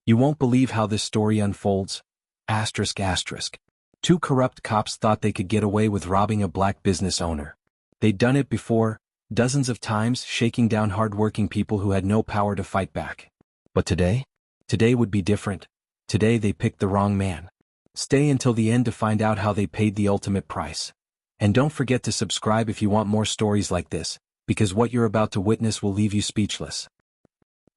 You won't believe how this story unfolds. Asterisk asterisk. Two corrupt cops thought they could get away with robbing a black business owner. They'd done it before, dozens of times, shaking down hard-working people who had no power to fight back. But today? Today would be different. Today they picked the wrong man. Stay until the end to find out how they paid the ultimate price. And don't forget to subscribe if you want more stories like this, because what you're about to witness will leave you speechless.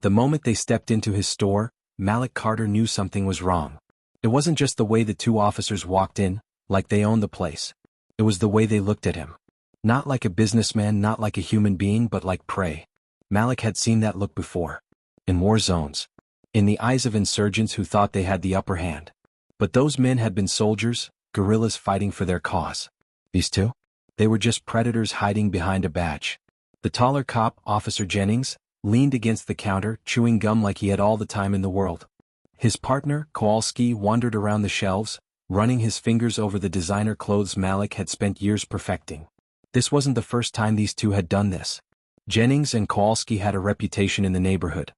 The moment they stepped into his store, Malik Carter knew something was wrong. It wasn't just the way the two officers walked in, like they owned the place. It was the way they looked at him. Not like a businessman, not like a human being, but like prey. Malik had seen that look before. In war zones. In the eyes of insurgents who thought they had the upper hand. But those men had been soldiers, guerrillas fighting for their cause. These two? They were just predators hiding behind a badge. The taller cop, Officer Jennings, leaned against the counter, chewing gum like he had all the time in the world. His partner, Kowalski, wandered around the shelves, running his fingers over the designer clothes Malik had spent years perfecting. This wasn't the first time these two had done this. Jennings and Kowalski had a reputation in the neighborhood.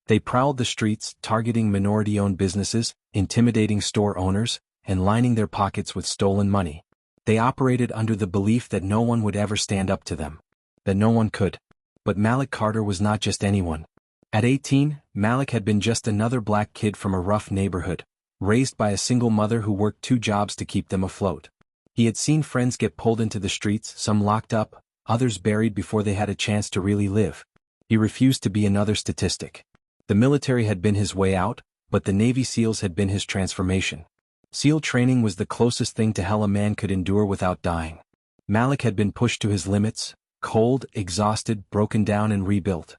They prowled the streets, targeting minority-owned businesses, intimidating store owners, and lining their pockets with stolen money. They operated under the belief that no one would ever stand up to them. That no one could. But Malik Carter was not just anyone. At 18, Malik had been just another black kid from a rough neighborhood, raised by a single mother who worked 2 jobs to keep them afloat. He had seen friends get pulled into the streets, some locked up, others buried before they had a chance to really live. He refused to be another statistic. The military had been his way out, but the Navy SEALs had been his transformation. SEAL training was the closest thing to hell a man could endure without dying. Malik had been pushed to his limits, cold, exhausted, broken down and rebuilt.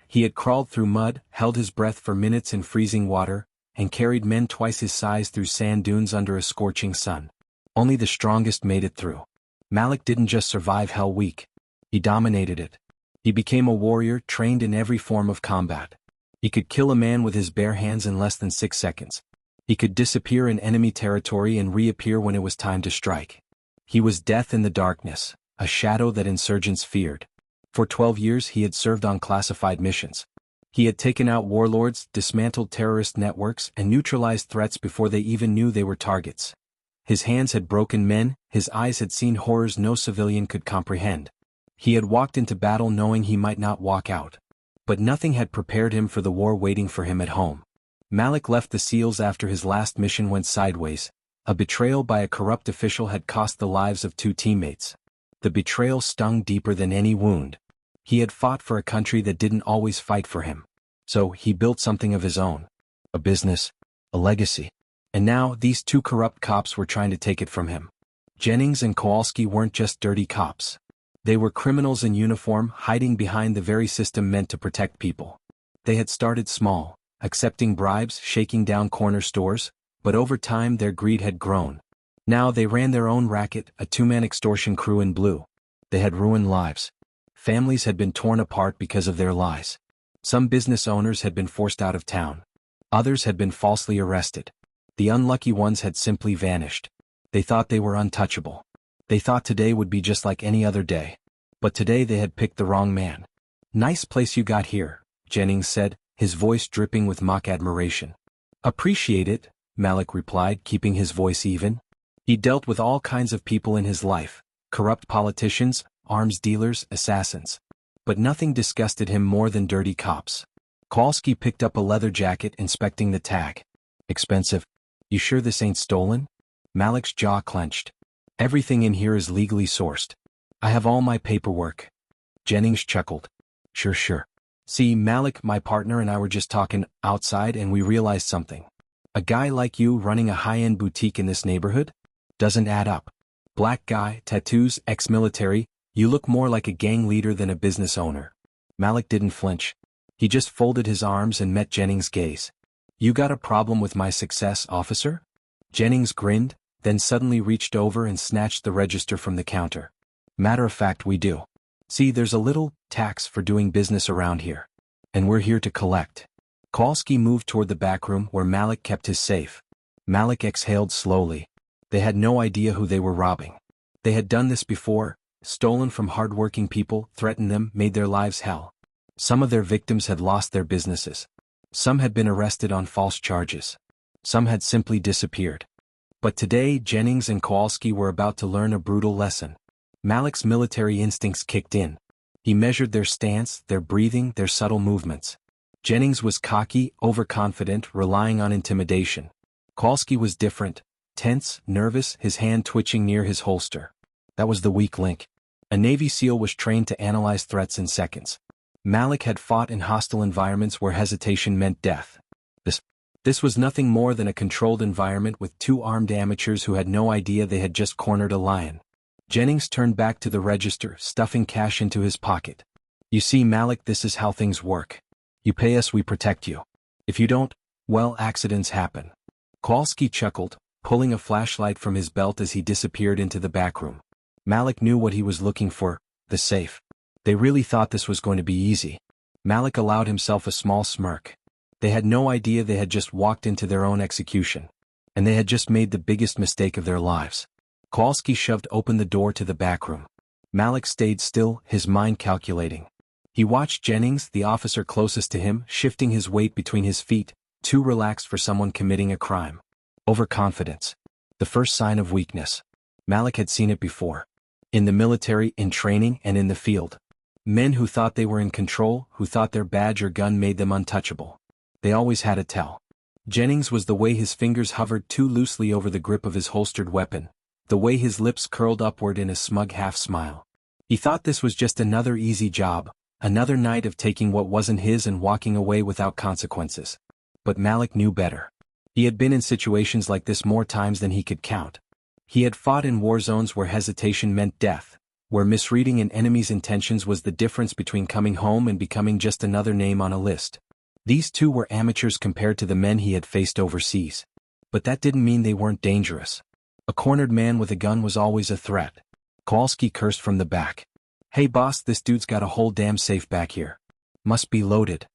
He had crawled through mud, held his breath for minutes in freezing water, and carried men twice his size through sand dunes under a scorching sun. Only the strongest made it through. Malik didn't just survive hell week. He dominated it. He became a warrior trained in every form of combat. He could kill a man with his bare hands in less than 6 seconds. He could disappear in enemy territory and reappear when it was time to strike. He was death in the darkness, a shadow that insurgents feared. For 12 years he had served on classified missions. He had taken out warlords, dismantled terrorist networks, and neutralized threats before they even knew they were targets. His hands had broken men, his eyes had seen horrors no civilian could comprehend. He had walked into battle knowing he might not walk out. But nothing had prepared him for the war waiting for him at home. Malik left the SEALs after his last mission went sideways. A betrayal by a corrupt official had cost the lives of 2 teammates. The betrayal stung deeper than any wound. He had fought for a country that didn't always fight for him. So he built something of his own. A business. A legacy. And now these 2 corrupt cops were trying to take it from him. Jennings and Kowalski weren't just dirty cops. They were criminals in uniform, hiding behind the very system meant to protect people. They had started small, accepting bribes, shaking down corner stores, but over time their greed had grown. Now they ran their own racket, a 2-man extortion crew in blue. They had ruined lives. Families had been torn apart because of their lies. Some business owners had been forced out of town. Others had been falsely arrested. The unlucky ones had simply vanished. They thought they were untouchable. They thought today would be just like any other day. But today they had picked the wrong man. "Nice place you got here," Jennings said, his voice dripping with mock admiration. "Appreciate it," Malik replied, keeping his voice even. He dealt with all kinds of people in his life, corrupt politicians, arms dealers, assassins. But nothing disgusted him more than dirty cops. Kowalski picked up a leather jacket, inspecting the tag. "Expensive. You sure this ain't stolen?" Malik's jaw clenched. "Everything in here is legally sourced. I have all my paperwork." Jennings chuckled. Sure. See, Malik, my partner, and I were just talking outside and we realized something. A guy like you running a high-end boutique in this neighborhood? Doesn't add up. Black guy, tattoos, ex-military, you look more like a gang leader than a business owner." Malik didn't flinch. He just folded his arms and met Jennings' gaze. "You got a problem with my success, officer?" Jennings grinned, then suddenly reached over and snatched the register from the counter. "Matter of fact, we do. See, there's a little tax for doing business around here. And we're here to collect." Kowalski moved toward the back room where Malik kept his safe. Malik exhaled slowly. They had no idea who they were robbing. They had done this before, stolen from hard-working people, threatened them, made their lives hell. Some of their victims had lost their businesses. Some had been arrested on false charges. Some had simply disappeared. But today Jennings and Kowalski were about to learn a brutal lesson. Malik's military instincts kicked in. He measured their stance, their breathing, their subtle movements. Jennings was cocky, overconfident, relying on intimidation. Kowalski was different, tense, nervous, his hand twitching near his holster. That was the weak link. A Navy SEAL was trained to analyze threats in seconds. Malik had fought in hostile environments where hesitation meant death. This was nothing more than a controlled environment with two armed amateurs who had no idea they had just cornered a lion. Jennings turned back to the register, stuffing cash into his pocket. You see, Malik, this is how things work. You pay us, we protect you. If you don't, well, accidents happen. Kowalski chuckled, pulling a flashlight from his belt as he disappeared into the back room. Malik knew what he was looking for, the safe. They really thought this was going to be easy. Malik allowed himself a small smirk. They had no idea they had just walked into their own execution. And they had just made the biggest mistake of their lives. Kowalski shoved open the door to the back room. Malik stayed still, his mind calculating. He watched Jennings, the officer closest to him, shifting his weight between his feet, too relaxed for someone committing a crime. Overconfidence. The first sign of weakness. Malik had seen it before. In the military, in training, and in the field. Men who thought they were in control, who thought their badge or gun made them untouchable. They always had a tell. Jennings was the way his fingers hovered too loosely over the grip of his holstered weapon, the way his lips curled upward in a smug half-smile. He thought this was just another easy job, another night of taking what wasn't his and walking away without consequences. But Malik knew better. He had been in situations like this more times than he could count. He had fought in war zones where hesitation meant death, where misreading an enemy's intentions was the difference between coming home and becoming just another name on a list. These two were amateurs compared to the men he had faced overseas. But that didn't mean they weren't dangerous. A cornered man with a gun was always a threat. Kowalski cursed from the back. Hey boss, this dude's got a whole damn safe back here. Must be loaded.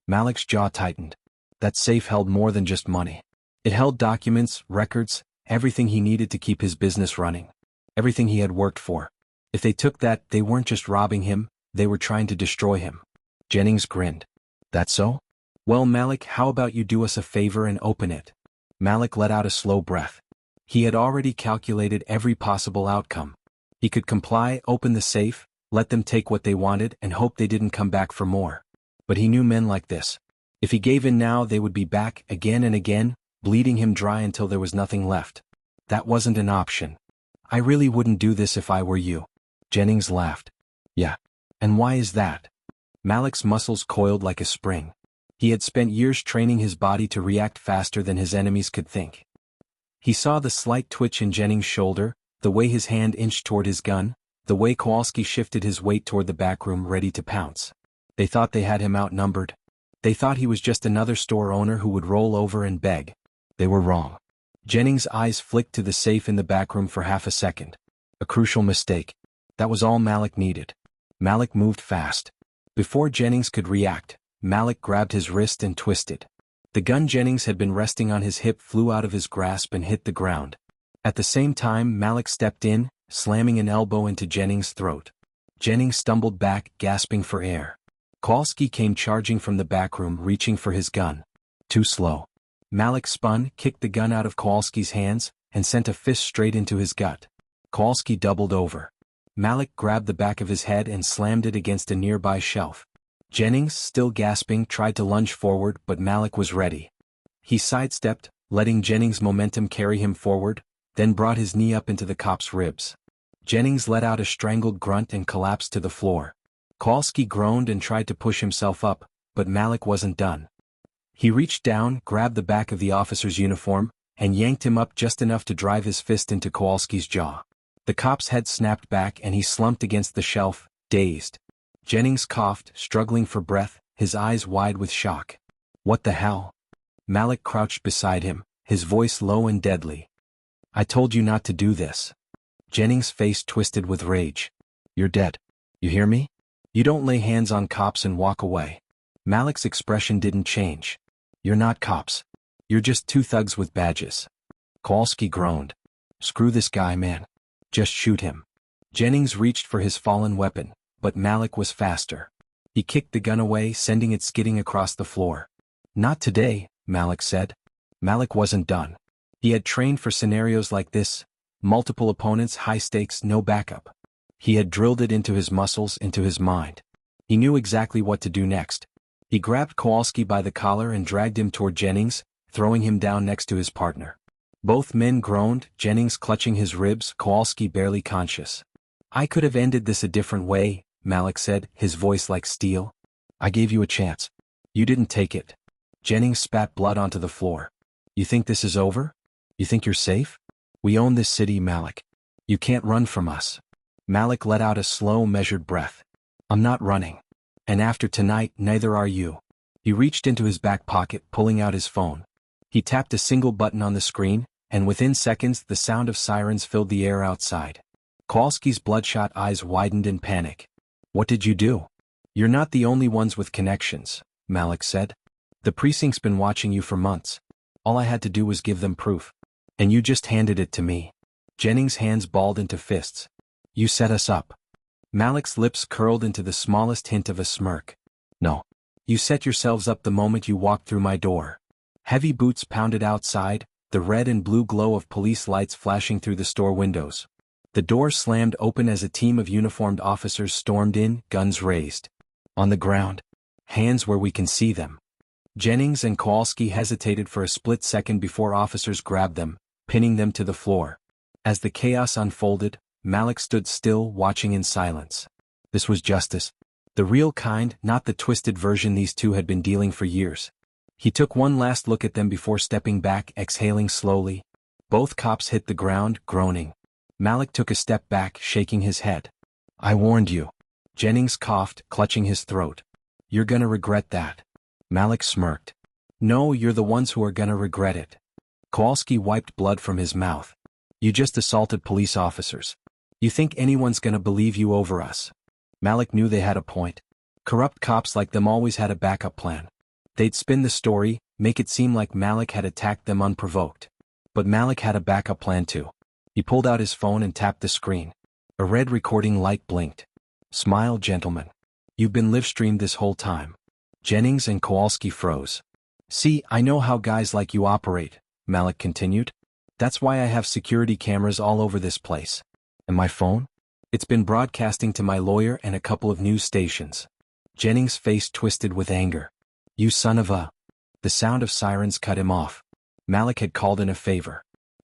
Malik's jaw tightened. That safe held more than just money. It held documents, records, everything he needed to keep his business running. Everything he had worked for. If they took that, they weren't just robbing him, they were trying to destroy him. Jennings grinned. That so? Well, Malik, how about you do us a favor and open it? Malik let out a slow breath. He had already calculated every possible outcome. He could comply, open the safe, let them take what they wanted and hope they didn't come back for more. But he knew men like this. If he gave in now, they would be back again and again, bleeding him dry until there was nothing left. That wasn't an option. I really wouldn't do this if I were you. Jennings laughed. Yeah. And why is that? Malik's muscles coiled like a spring. He had spent years training his body to react faster than his enemies could think. He saw the slight twitch in Jennings' shoulder, the way his hand inched toward his gun, the way Kowalski shifted his weight toward the back room ready to pounce. They thought they had him outnumbered. They thought he was just another store owner who would roll over and beg. They were wrong. Jennings' eyes flicked to the safe in the back room for half a second. A crucial mistake. That was all Malik needed. Malik moved fast. Before Jennings could react, Malik grabbed his wrist and twisted. The gun Jennings had been resting on his hip flew out of his grasp and hit the ground. At the same time, Malik stepped in, slamming an elbow into Jennings' throat. Jennings stumbled back, gasping for air. Kowalski came charging from the back room, reaching for his gun. Too slow. Malik spun, kicked the gun out of Kowalski's hands, and sent a fist straight into his gut. Kowalski doubled over. Malik grabbed the back of his head and slammed it against a nearby shelf. Jennings, still gasping, tried to lunge forward, but Malik was ready. He sidestepped, letting Jennings' momentum carry him forward, then brought his knee up into the cop's ribs. Jennings let out a strangled grunt and collapsed to the floor. Kowalski groaned and tried to push himself up, but Malik wasn't done. He reached down, grabbed the back of the officer's uniform, and yanked him up just enough to drive his fist into Kowalski's jaw. The cop's head snapped back and he slumped against the shelf, dazed. Jennings coughed, struggling for breath, his eyes wide with shock. What the hell? Malik crouched beside him, his voice low and deadly. I told you not to do this. Jennings' face twisted with rage. You're dead. You hear me? You don't lay hands on cops and walk away. Malik's expression didn't change. You're not cops. You're just two thugs with badges. Kowalski groaned. Screw this guy, man. Just shoot him. Jennings reached for his fallen weapon, but Malik was faster. He kicked the gun away, sending it skidding across the floor. Not today, Malik said. Malik wasn't done. He had trained for scenarios like this, multiple opponents, high stakes, no backup. He had drilled it into his muscles, into his mind. He knew exactly what to do next. He grabbed Kowalski by the collar and dragged him toward Jennings, throwing him down next to his partner. Both men groaned, Jennings clutching his ribs, Kowalski barely conscious. I could have ended this a different way, Malik said, his voice like steel. I gave you a chance. You didn't take it. Jennings spat blood onto the floor. You think this is over? You think you're safe? We own this city, Malik. You can't run from us. Malik let out a slow, measured breath. I'm not running. And after tonight, neither are you. He reached into his back pocket, pulling out his phone. He tapped a single button on the screen, and within seconds the sound of sirens filled the air outside. Kowalski's bloodshot eyes widened in panic. What did you do? You're not the only ones with connections, Malik said. The precinct's been watching you for months. All I had to do was give them proof. And you just handed it to me. Jennings' hands balled into fists. You set us up. Malik's lips curled into the smallest hint of a smirk. No. You set yourselves up the moment you walked through my door. Heavy boots pounded outside, the red and blue glow of police lights flashing through the store windows. The door slammed open as a team of uniformed officers stormed in, guns raised. On the ground. Hands where we can see them. Jennings and Kowalski hesitated for a split second before officers grabbed them, pinning them to the floor. As the chaos unfolded, Malik stood still, watching in silence. This was justice. The real kind, not the twisted version these two had been dealing for years. He took one last look at them before stepping back, exhaling slowly. Both cops hit the ground, groaning. Malik took a step back, shaking his head. I warned you. Jennings coughed, clutching his throat. You're gonna regret that. Malik smirked. No, you're the ones who are gonna regret it. Kowalski wiped blood from his mouth. You just assaulted police officers. You think anyone's gonna believe you over us? Malik knew they had a point. Corrupt cops like them always had a backup plan. They'd spin the story, make it seem like Malik had attacked them unprovoked. But Malik had a backup plan too. He pulled out his phone and tapped the screen. A red recording light blinked. Smile, gentlemen. You've been live-streamed this whole time. Jennings and Kowalski froze. See, I know how guys like you operate, Malik continued. That's why I have security cameras all over this place. And my phone? It's been broadcasting to my lawyer and a couple of news stations. Jennings' face twisted with anger. You son of a... The sound of sirens cut him off. Malik had called in a favor.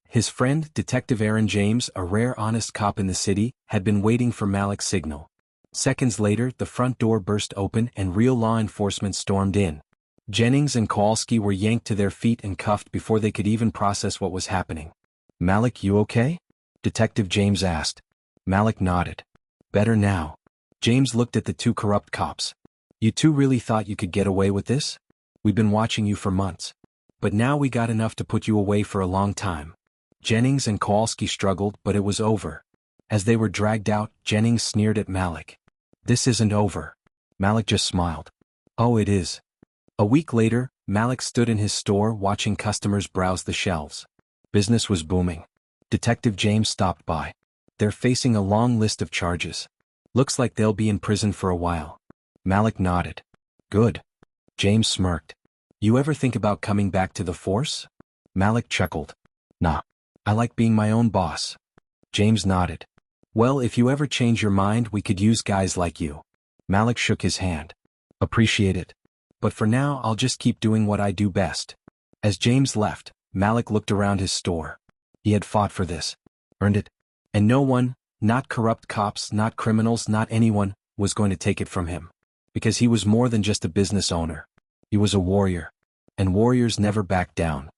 His friend, Detective Aaron James, a rare honest cop in the city, had been waiting for Malik's signal. Seconds later, the front door burst open and real law enforcement stormed in. Jennings and Kowalski were yanked to their feet and cuffed before they could even process what was happening. Malik, you okay? Detective James asked. Malik nodded. Better now. James looked at the two corrupt cops. You two really thought you could get away with this? We've been watching you for months. But now we got enough to put you away for a long time. Jennings and Kowalski struggled, but it was over. As they were dragged out, Jennings sneered at Malik. This isn't over. Malik just smiled. Oh, it is. A week later, Malik stood in his store watching customers browse the shelves. Business was booming. Detective James stopped by. They're facing a long list of charges. Looks like they'll be in prison for a while. Malik nodded. Good. James smirked. You ever think about coming back to the force? Malik chuckled. Nah. I like being my own boss. James nodded. Well, if you ever change your mind, we could use guys like you. Malik shook his hand. Appreciate it. But for now, I'll just keep doing what I do best. As James left, Malik looked around his store. He had fought for this. Earned it. And no one, not corrupt cops, not criminals, not anyone, was going to take it from him. Because he was more than just a business owner. He was a warrior. And warriors never back down.